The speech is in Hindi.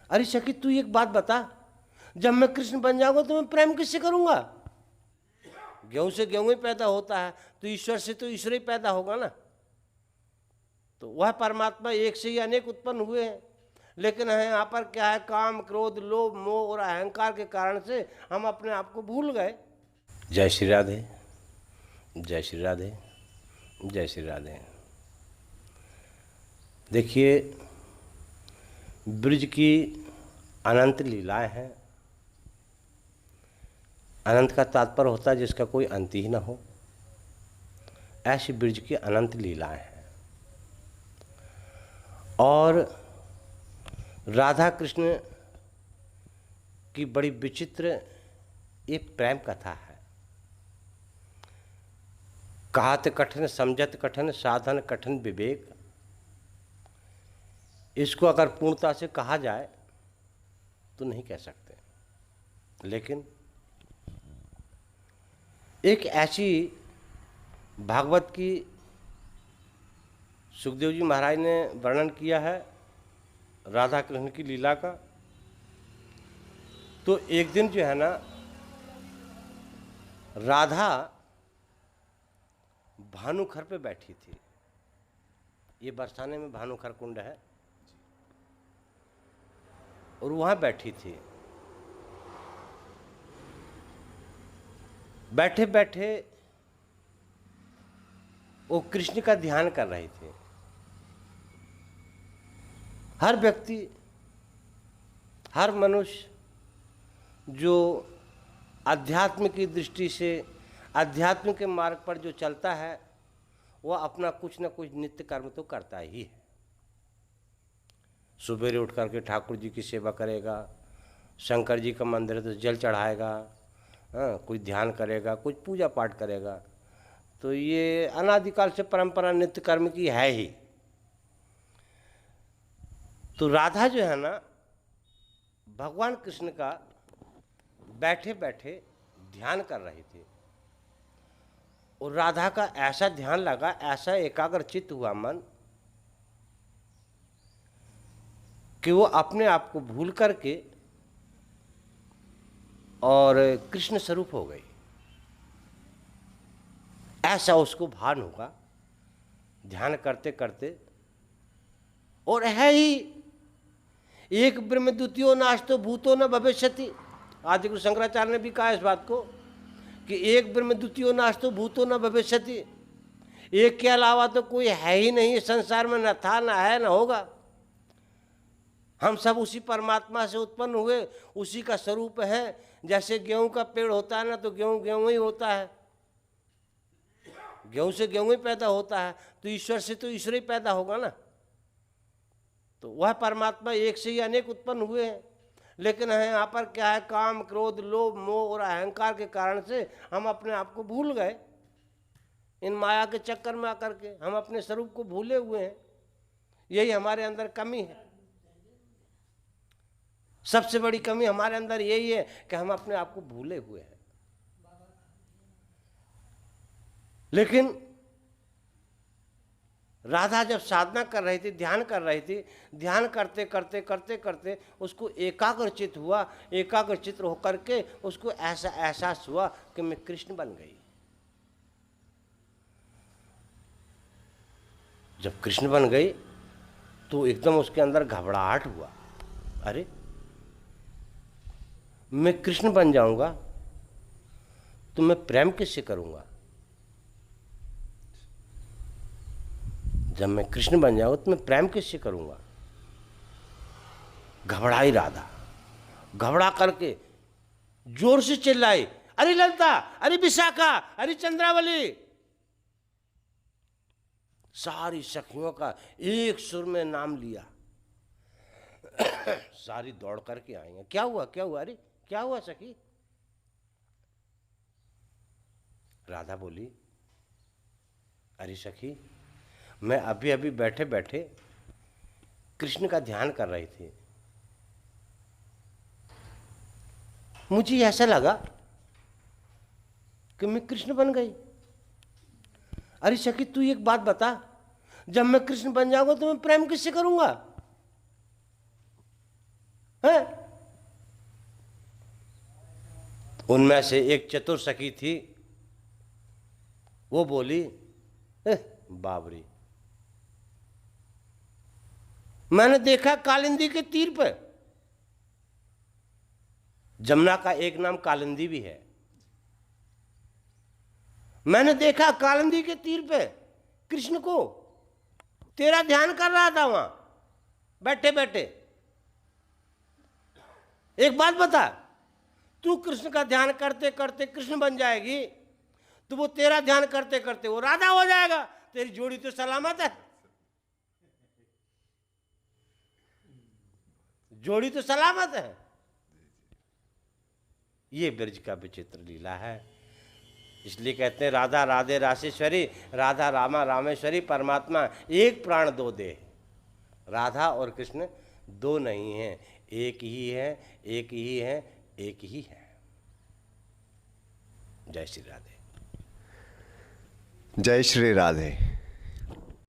अरे सखी तू एक बात बता, जब मैं कृष्ण बन जाऊंगा तो मैं प्रेम किससे करूंगा? गेहूं से गेहूं ही पैदा होता है, तो ईश्वर से तो ईश्वर ही पैदा होगा ना। तो वह परमात्मा एक से ही अनेक उत्पन्न हुए हैं, लेकिन है यहाँ पर क्या है, काम क्रोध लोभ मोह और अहंकार के कारण से हम अपने आप को भूल गए। जय श्री राधे, जय श्री राधे, जय श्री राधे। देखिए, ब्रज की अनंत लीलाएं हैं। अनंत का तात्पर्य होता है जिसका कोई अंत ही ना हो। ऐसी ब्रज की अनंत लीलाएं हैं। और राधा कृष्ण की बड़ी विचित्र एक प्रेम कथा है। कहत कठिन समझत कठिन साधन कठिन विवेक। इसको अगर पूर्णता से कहा जाए तो नहीं कह सकते, लेकिन एक ऐसी भागवत की सुखदेव जी महाराज ने वर्णन किया है राधा कृष्ण की लीला का। तो एक दिन जो है ना, राधा भानुखर पे बैठी थी। ये बरसाने में भानुखर कुंड है, और वहाँ बैठी थी। बैठे बैठे वो कृष्ण का ध्यान कर रही थी। हर व्यक्ति, हर मनुष्य जो अध्यात्म की दृष्टि से अध्यात्म के मार्ग पर जो चलता है, वह अपना कुछ न कुछ नित्य कर्म तो करता ही है। सुबह उठ करके ठाकुर जी की सेवा करेगा, शंकर जी का मंदिर है तो जल चढ़ाएगा, कोई ध्यान करेगा, कुछ पूजा पाठ करेगा। तो ये अनादिकाल से परंपरा नित्य कर्म की है ही। तो राधा जो है ना, भगवान कृष्ण का बैठे बैठे ध्यान कर रही थी। और राधा का ऐसा ध्यान लगा, ऐसा एकाग्रचित्त हुआ मन, कि वो अपने आप को भूल करके और कृष्ण स्वरूप हो गई। ऐसा उसको भान होगा ध्यान करते करते। और है ही एक ब्रह्म द्वितीयो नास्तो भूतो न भविष्यति। आदि गुरु शंकराचार्य ने भी कहा इस बात को कि एक ब्रह्म द्वितीयो नास्तो भूतो न भविष्यति। एक के अलावा तो कोई है ही नहीं संसार में, न था न है न होगा। हम सब उसी परमात्मा से उत्पन्न हुए, उसी का स्वरूप है। जैसे गेहूं का पेड़ होता है ना, तो गेहूं गेहूं ही होता है, गेहूं से गेहूं ही पैदा होता है, तो ईश्वर से तो ईश्वर ही पैदा होगा ना। तो वह परमात्मा एक से ही अनेक उत्पन्न हुए हैं, लेकिन है यहाँ पर क्या है, काम क्रोध लोभ मोह और अहंकार के कारण से हम अपने आप को भूल गए। इन माया के चक्कर में आकर के हम अपने स्वरूप को भूले हुए हैं। यही हमारे अंदर कमी है। सबसे बड़ी कमी हमारे अंदर यही है कि हम अपने आप को भूले हुए हैं। लेकिन राधा जब साधना कर रही थी, ध्यान कर रही थी, ध्यान करते करते करते करते उसको एकाग्रचित्त हुआ। एकाग्रचित्त होकर के उसको ऐसा एहसास हुआ कि मैं कृष्ण बन गई। जब कृष्ण बन गई तो एकदम उसके अंदर घबराहट हुआ। अरे मैं कृष्ण बन जाऊंगा तो मैं प्रेम किससे करूंगा? जब मैं कृष्ण बन जाऊंगा तो मैं प्रेम किससे करूंगा? घबराई राधा। घबरा करके जोर से चिल्लाई, अरे ललिता, अरे विशाखा, अरे चंद्रावली। सारी सखियों का एक सुर में नाम लिया। सारी दौड़ करके आई हैं। क्या हुआ, क्या हुआ? अरे क्या हुआ सखी? राधा बोली, अरे सखी, मैं अभी अभी बैठे बैठे कृष्ण का ध्यान कर रही थी। मुझे ऐसा लगा कि मैं कृष्ण बन गई। अरे सखी तू एक बात बता, जब मैं कृष्ण बन जाऊंगा तो मैं प्रेम किससे करूंगा? है? उनमें से एक चतुर सखी थी, वो बोली, बाबरी, मैंने देखा कालिंदी के तीर पे, जमुना का एक नाम कालिंदी भी है, मैंने देखा कालिंदी के तीर पे कृष्ण को, तेरा ध्यान कर रहा था वहां बैठे बैठे। एक बात बता, तू कृष्ण का ध्यान करते करते कृष्ण बन जाएगी, तो वो तेरा ध्यान करते करते वो राधा हो जाएगा, तेरी जोड़ी तो सलामत है, जोड़ी तो सलामत है। ये ब्रज का विचित्र लीला है। इसलिए कहते हैं राधा राधे रासेश्वरी, राधा रामा रामेश्वरी, परमात्मा एक प्राण दो देह। राधा और कृष्ण दो नहीं हैं, एक ही है, एक ही है, एक ही है। जय श्री राधे। जय श्री राधे।